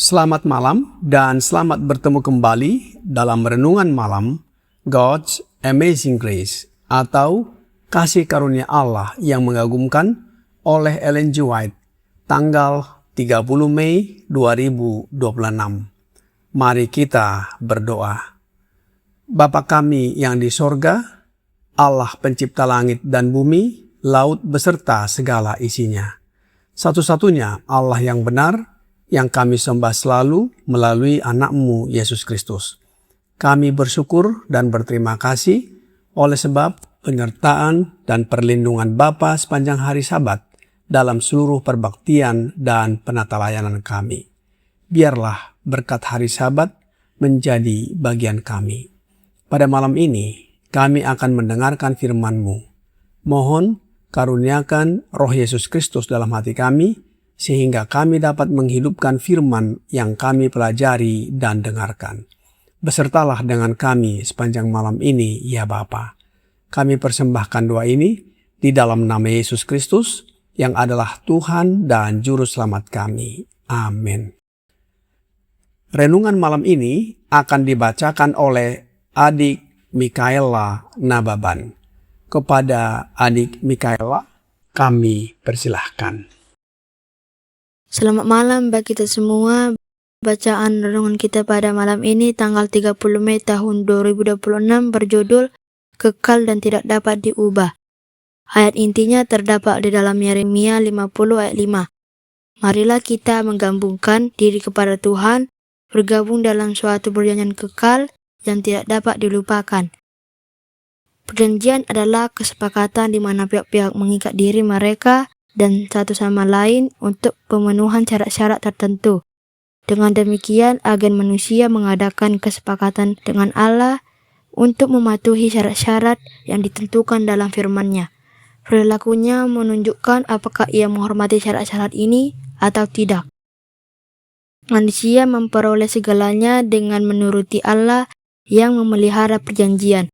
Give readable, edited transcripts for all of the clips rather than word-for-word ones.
Selamat malam dan selamat bertemu kembali dalam renungan malam God's Amazing Grace atau Kasih Karunia Allah yang mengagumkan oleh Ellen G. White tanggal 30 Mei 2026. Mari kita berdoa. Bapa kami yang di sorga, Allah pencipta langit dan bumi, laut beserta segala isinya. Satu-satunya Allah yang benar, yang kami sembah selalu melalui anak-Mu Yesus Kristus. Kami bersyukur dan berterima kasih oleh sebab penyertaan dan perlindungan Bapa sepanjang hari Sabat dalam seluruh perbaktian dan penata layanan kami. Biarlah berkat hari Sabat menjadi bagian kami. Pada malam ini kami akan mendengarkan firman-Mu. Mohon karuniakan Roh Yesus Kristus dalam hati kami, sehingga kami dapat menghidupkan firman yang kami pelajari dan dengarkan. Besertalah dengan kami sepanjang malam ini, ya Bapa. Kami persembahkan doa ini di dalam nama Yesus Kristus, yang adalah Tuhan dan Juru Selamat kami. Amin. Renungan malam ini akan dibacakan oleh adik Mikaela Nababan. Kepada adik Mikaela, kami persilahkan. Selamat malam bagi kita semua. Bacaan renungan kita pada malam ini tanggal 30 Mei tahun 2026 berjudul Kekal dan Tidak Dapat Diubah. Ayat intinya terdapat di dalam Yeremia 50 ayat 5. Marilah kita menggabungkan diri kepada Tuhan, bergabung dalam suatu perjanjian kekal yang tidak dapat dilupakan. Perjanjian adalah kesepakatan di mana pihak-pihak mengikat diri mereka dan satu sama lain untuk pemenuhan syarat-syarat tertentu. Dengan demikian, agen manusia mengadakan kesepakatan dengan Allah untuk mematuhi syarat-syarat yang ditentukan dalam firman-Nya. Perilakunya menunjukkan apakah ia menghormati syarat-syarat ini atau tidak. Manusia memperoleh segalanya dengan menuruti Allah yang memelihara perjanjian.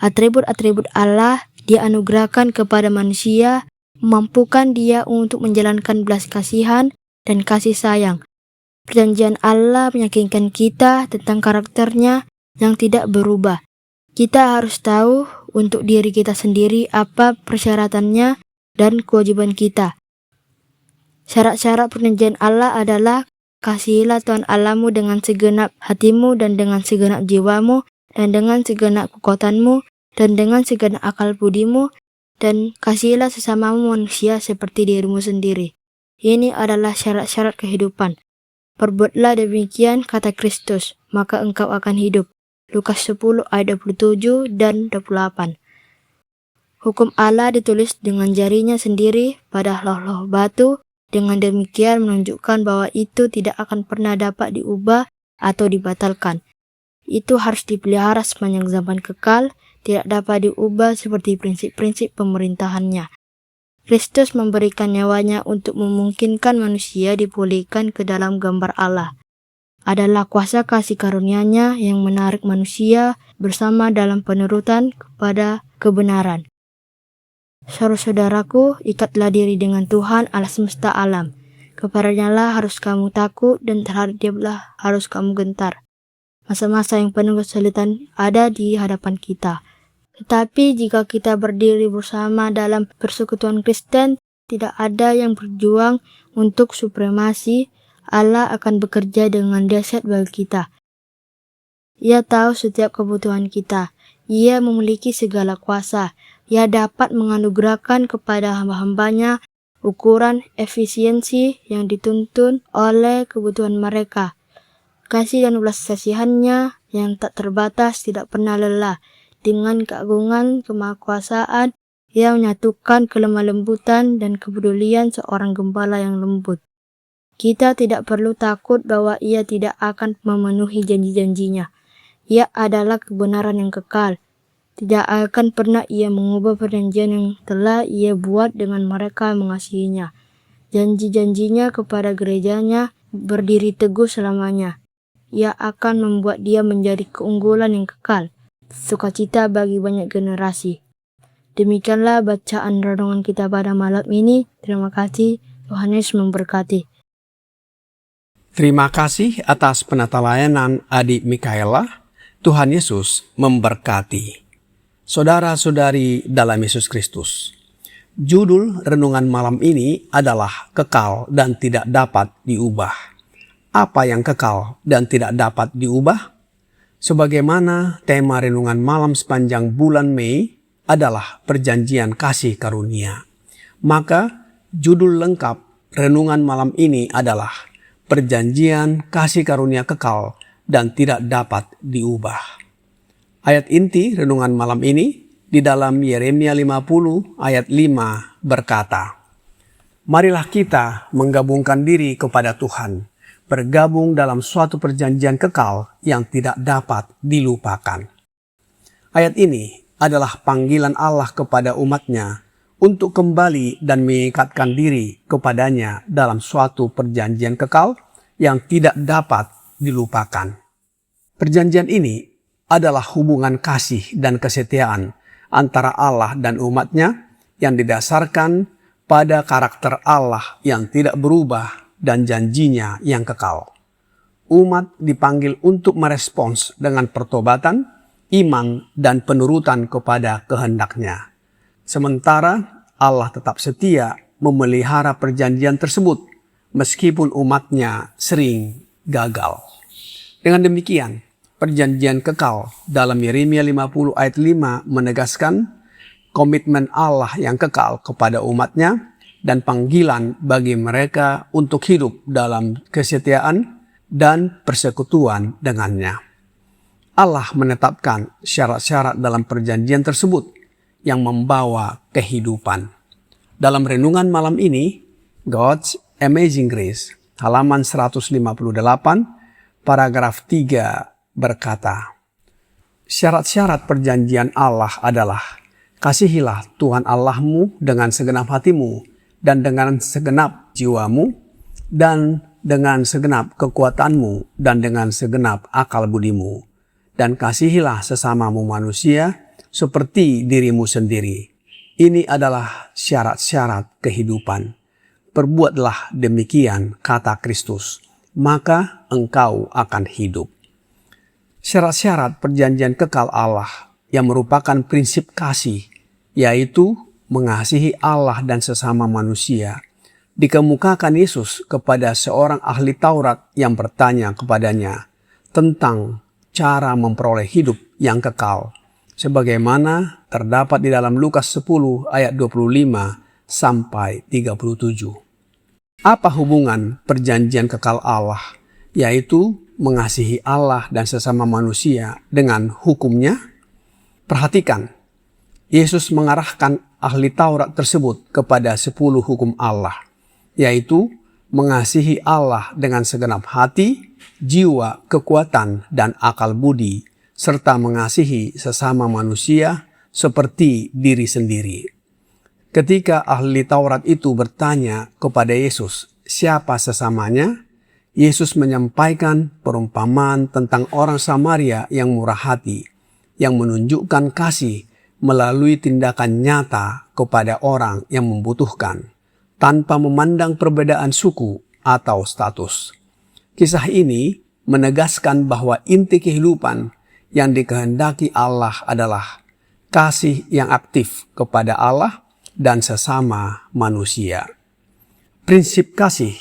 Atribut-atribut Allah dianugerahkan kepada manusia, memampukan dia untuk menjalankan belas kasihan dan kasih sayang. Perjanjian Allah meyakinkan kita tentang karakternya yang tidak berubah. Kita harus tahu untuk diri kita sendiri apa persyaratannya dan kewajiban kita. Syarat-syarat perjanjian Allah adalah kasihilah Tuhan Allahmu dengan segenap hatimu dan dengan segenap jiwamu dan dengan segenap kekuatanmu dan dengan segenap akal budimu, dan kasihilah sesamamu manusia seperti dirimu sendiri. Ini adalah syarat-syarat kehidupan. Perbuatlah demikian, kata Kristus, maka engkau akan hidup. Lukas 10 ayat 27 dan 28. Hukum Allah ditulis dengan jarinya sendiri pada loh-loh batu. Dengan demikian menunjukkan bahwa itu tidak akan pernah dapat diubah atau dibatalkan. Itu harus dipelihara sepanjang zaman kekal, tidak dapat diubah seperti prinsip-prinsip pemerintahannya. Kristus memberikan nyawanya untuk memungkinkan manusia dipulihkan ke dalam gambar Allah. Adalah kuasa kasih karunia-Nya yang menarik manusia bersama dalam penurutan kepada kebenaran. Saudara-saudaraku, ikatlah diri dengan Tuhan Allah semesta alam. Kepadanya lah harus kamu takut dan terhadap Dia harus kamu gentar. Masa-masa yang penuh kesulitan ada di hadapan kita. Tetapi jika kita berdiri bersama dalam persekutuan Kristen, tidak ada yang berjuang untuk supremasi. Allah akan bekerja dengan dahsyat bagi kita. Ia tahu setiap kebutuhan kita. Ia memiliki segala kuasa. Ia dapat menganugerahkan kepada hamba-hambanya ukuran efisiensi yang dituntun oleh kebutuhan mereka. Kasih dan belas kasihan-Nya yang tak terbatas tidak pernah lelah. Dengan keagungan kemahakuasaan, Ia menyatukan kelemah lembutan dan kepedulian seorang gembala yang lembut. Kita tidak perlu takut bahwa Ia tidak akan memenuhi janji-janjinya. Ia adalah kebenaran yang kekal. Tidak akan pernah Ia mengubah perjanjian yang telah Ia buat dengan mereka yang mengasihinya. Janji-janjinya kepada gerejanya berdiri teguh selamanya. Ia akan membuat dia menjadi keunggulan yang kekal, sukacita bagi banyak generasi. Demikianlah bacaan renungan kita pada malam ini. Terima kasih, Tuhan Yesus memberkati. Terima kasih atas penata layanan adik Mikaela. Tuhan Yesus memberkati. Saudara-saudari dalam Yesus Kristus, judul renungan malam ini adalah kekal dan tidak dapat diubah. Apa yang kekal dan tidak dapat diubah? Sebagaimana tema renungan malam sepanjang bulan Mei adalah perjanjian kasih karunia, maka judul lengkap renungan malam ini adalah perjanjian kasih karunia kekal dan tidak dapat diubah. Ayat inti renungan malam ini di dalam Yeremia 50 ayat 5 berkata, "Marilah kita menggabungkan diri kepada Tuhan, bergabung dalam suatu perjanjian kekal yang tidak dapat dilupakan." Ayat ini adalah panggilan Allah kepada umatnya untuk kembali dan mengikatkan diri kepadanya dalam suatu perjanjian kekal yang tidak dapat dilupakan. Perjanjian ini adalah hubungan kasih dan kesetiaan antara Allah dan umatnya yang didasarkan pada karakter Allah yang tidak berubah dan janjinya yang kekal. Umat dipanggil untuk merespons dengan pertobatan, iman, dan penurutan kepada kehendaknya. Sementara Allah tetap setia memelihara perjanjian tersebut meskipun umatnya sering gagal. Dengan demikian, perjanjian kekal dalam Yeremia 50 ayat 5 menegaskan komitmen Allah yang kekal kepada umatnya dan panggilan bagi mereka untuk hidup dalam kesetiaan dan persekutuan dengannya. Allah menetapkan syarat-syarat dalam perjanjian tersebut yang membawa kehidupan. Dalam renungan malam ini, God's Amazing Grace, halaman 158, paragraf 3, berkata, syarat-syarat perjanjian Allah adalah, kasihilah Tuhan Allahmu dengan segenap hatimu dan dengan segenap jiwamu dan dengan segenap kekuatanmu dan dengan segenap akal budimu. Dan kasihilah sesamamu manusia seperti dirimu sendiri. Ini adalah syarat-syarat kehidupan. Perbuatlah demikian, kata Kristus, maka engkau akan hidup. Syarat-syarat perjanjian kekal Allah yang merupakan prinsip kasih, yaitu mengasihi Allah dan sesama manusia, dikemukakan Yesus kepada seorang ahli Taurat yang bertanya kepadanya tentang cara memperoleh hidup yang kekal, sebagaimana terdapat di dalam Lukas 10 ayat 25 sampai 37. Apa hubungan perjanjian kekal Allah, yaitu mengasihi Allah dan sesama manusia dengan hukumnya? Perhatikan, Yesus mengarahkan ahli Taurat tersebut kepada 10 hukum Allah, yaitu mengasihi Allah dengan segenap hati, jiwa, kekuatan, dan akal budi, serta mengasihi sesama manusia seperti diri sendiri. Ketika ahli Taurat itu bertanya kepada Yesus, siapa sesamanya? Yesus menyampaikan perumpamaan tentang orang Samaria yang murah hati, yang menunjukkan kasih melalui tindakan nyata kepada orang yang membutuhkan, tanpa memandang perbedaan suku atau status. Kisah ini menegaskan bahwa inti kehidupan yang dikehendaki Allah adalah kasih yang aktif kepada Allah dan sesama manusia. Prinsip kasih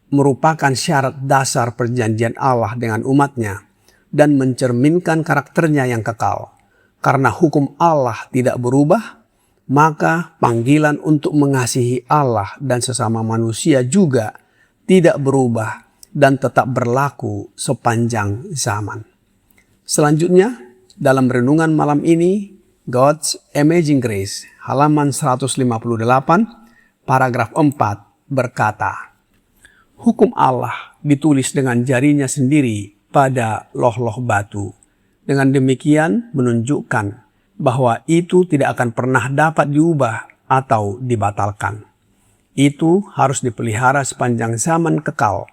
merupakan syarat dasar perjanjian Allah dengan umatnya dan mencerminkan karakternya yang kekal. Karena hukum Allah tidak berubah, maka panggilan untuk mengasihi Allah dan sesama manusia juga tidak berubah dan tetap berlaku sepanjang zaman. Selanjutnya, dalam renungan malam ini, God's Amazing Grace, halaman 158, paragraf 4, berkata, hukum Allah ditulis dengan jarinya sendiri pada loh-loh batu. Dengan demikian menunjukkan bahwa itu tidak akan pernah dapat diubah atau dibatalkan. Itu harus dipelihara sepanjang zaman kekal,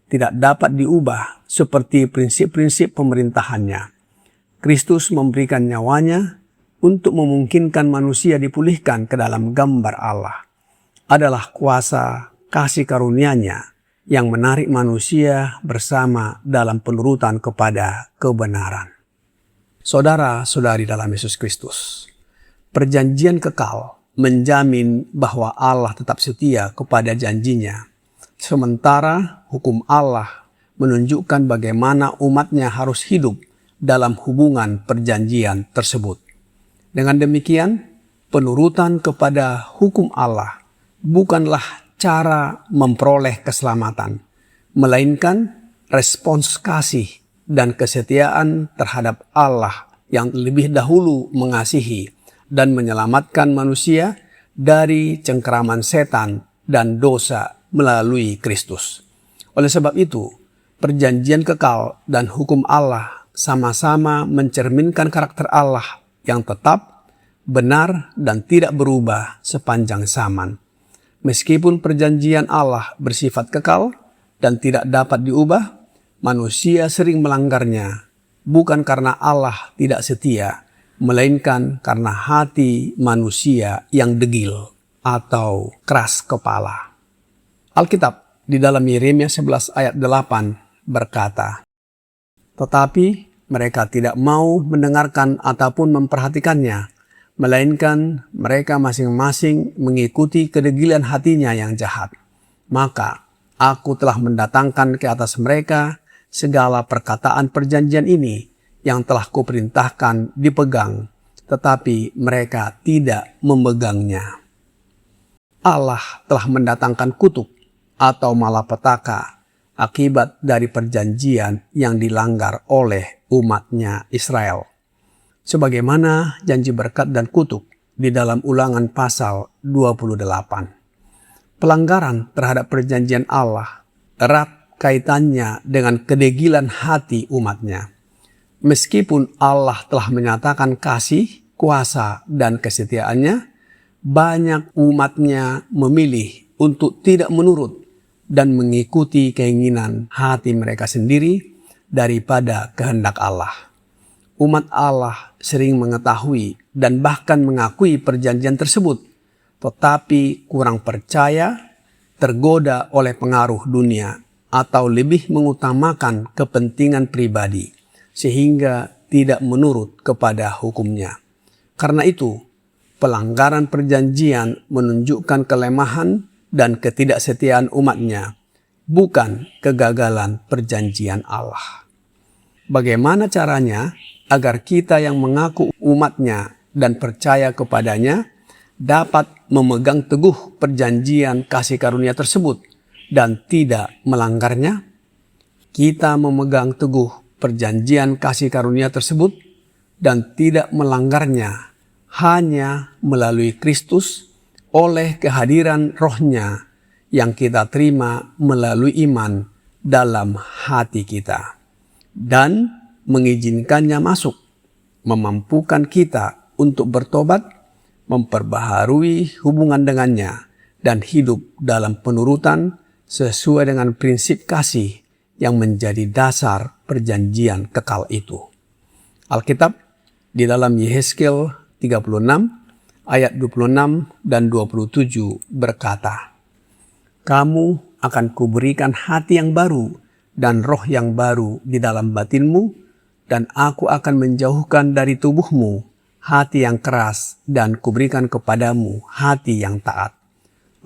tidak dapat diubah seperti prinsip-prinsip pemerintahannya. Kristus memberikan nyawanya untuk memungkinkan manusia dipulihkan ke dalam gambar Allah. Adalah kuasa kasih karunia-Nya yang menarik manusia bersama dalam penurutan kepada kebenaran. Saudara-saudari dalam Yesus Kristus, perjanjian kekal menjamin bahwa Allah tetap setia kepada janjinya, sementara hukum Allah menunjukkan bagaimana umatnya harus hidup dalam hubungan perjanjian tersebut. Dengan demikian, penurutan kepada hukum Allah bukanlah cara memperoleh keselamatan, melainkan respons kasih dan kesetiaan terhadap Allah yang lebih dahulu mengasihi dan menyelamatkan manusia dari cengkeraman setan dan dosa melalui Kristus. Oleh sebab itu, perjanjian kekal dan hukum Allah sama-sama mencerminkan karakter Allah yang tetap, benar, dan tidak berubah sepanjang zaman. Meskipun perjanjian Allah bersifat kekal dan tidak dapat diubah, manusia sering melanggarnya, bukan karena Allah tidak setia, melainkan karena hati manusia yang degil atau keras kepala. Alkitab di dalam Yeremia 11 ayat 8 berkata, "Tetapi mereka tidak mau mendengarkan ataupun memperhatikannya, melainkan mereka masing-masing mengikuti kedegilan hatinya yang jahat. Maka aku telah mendatangkan ke atas mereka segala perkataan perjanjian ini yang telah kuperintahkan dipegang, tetapi mereka tidak memegangnya." Allah telah mendatangkan kutuk atau malapetaka akibat dari perjanjian yang dilanggar oleh umatnya Israel. Sebagaimana janji berkat dan kutuk di dalam Ulangan pasal 28. Pelanggaran terhadap perjanjian Allah erat kaitannya dengan kedegilan hati umatnya. Meskipun Allah telah menyatakan kasih, kuasa, dan kesetiaannya, banyak umatnya memilih untuk tidak menurut dan mengikuti keinginan hati mereka sendiri daripada kehendak Allah. Umat Allah sering mengetahui dan bahkan mengakui perjanjian tersebut, tetapi kurang percaya, tergoda oleh pengaruh dunia, atau lebih mengutamakan kepentingan pribadi, sehingga tidak menurut kepada hukumnya. Karena itu, pelanggaran perjanjian menunjukkan kelemahan dan ketidaksetiaan umatnya, bukan kegagalan perjanjian Allah. Bagaimana caranya agar kita yang mengaku umatnya dan percaya kepadanya dapat memegang teguh perjanjian kasih karunia tersebut dan tidak melanggarnya? Kita memegang teguh perjanjian kasih karunia tersebut dan tidak melanggarnya hanya melalui Kristus oleh kehadiran Roh-Nya yang kita terima melalui iman dalam hati kita dan mengizinkannya masuk, memampukan kita untuk bertobat, memperbaharui hubungan dengannya, dan hidup dalam penurutan sesuai dengan prinsip kasih yang menjadi dasar perjanjian kekal itu. Alkitab di dalam Yehezkiel 36 ayat 26 dan 27 berkata, "Kamu akan kuberikan hati yang baru dan roh yang baru di dalam batinmu, dan aku akan menjauhkan dari tubuhmu hati yang keras dan kuberikan kepadamu hati yang taat.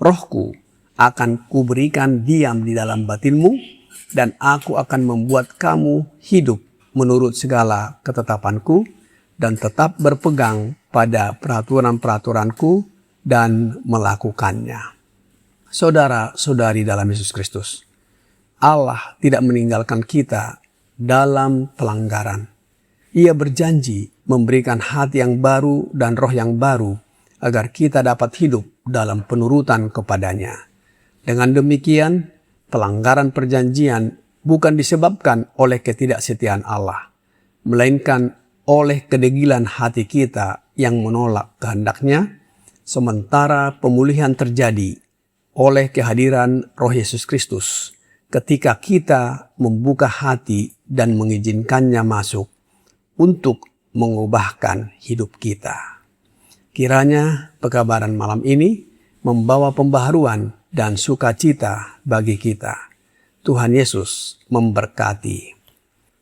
Rohku akan kuberikan diam di dalam batinmu, dan aku akan membuat kamu hidup menurut segala ketetapanku dan tetap berpegang pada peraturan-peraturanku dan melakukannya." Saudara-saudari dalam Yesus Kristus, Allah tidak meninggalkan kita dalam pelanggaran. Ia berjanji memberikan hati yang baru dan roh yang baru agar kita dapat hidup dalam penurutan kepadanya. Dengan demikian, pelanggaran perjanjian bukan disebabkan oleh ketidaksetiaan Allah, melainkan oleh kedegilan hati kita yang menolak kehendak-Nya, sementara pemulihan terjadi oleh kehadiran Roh Yesus Kristus ketika kita membuka hati dan mengizinkannya masuk untuk mengubahkan hidup kita. Kiranya pekabaran malam ini membawa pembaharuan dan sukacita bagi kita. Tuhan Yesus memberkati.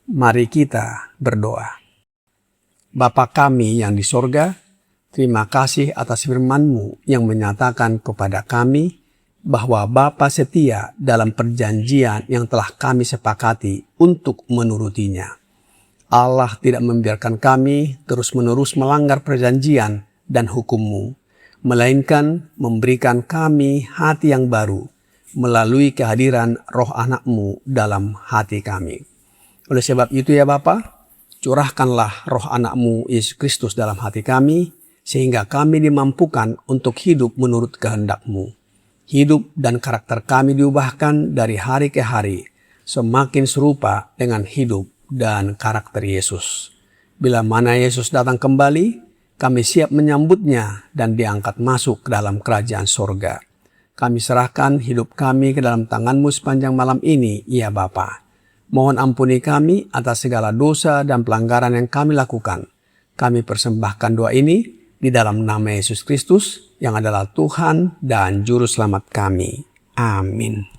Mari kita berdoa. Bapa kami yang di sorga, terima kasih atas firman-Mu yang menyatakan kepada kami bahwa Bapa setia dalam perjanjian yang telah kami sepakati untuk menurutinya. Allah tidak membiarkan kami terus-menerus melanggar perjanjian dan hukum-Mu, melainkan memberikan kami hati yang baru melalui kehadiran Roh Anak-Mu dalam hati kami. Oleh sebab itu ya Bapa, curahkanlah Roh Anak-Mu Yesus Kristus dalam hati kami, sehingga kami dimampukan untuk hidup menurut kehendak-Mu. Hidup dan karakter kami diubahkan dari hari ke hari, semakin serupa dengan hidup dan karakter Yesus. Bila mana Yesus datang kembali, kami siap menyambutnya dan diangkat masuk ke dalam kerajaan sorga. Kami serahkan hidup kami ke dalam tangan-Mu sepanjang malam ini, ya Bapa. Mohon ampuni kami atas segala dosa dan pelanggaran yang kami lakukan. Kami persembahkan doa ini di dalam nama Yesus Kristus yang adalah Tuhan dan Juru Selamat kami. Amin.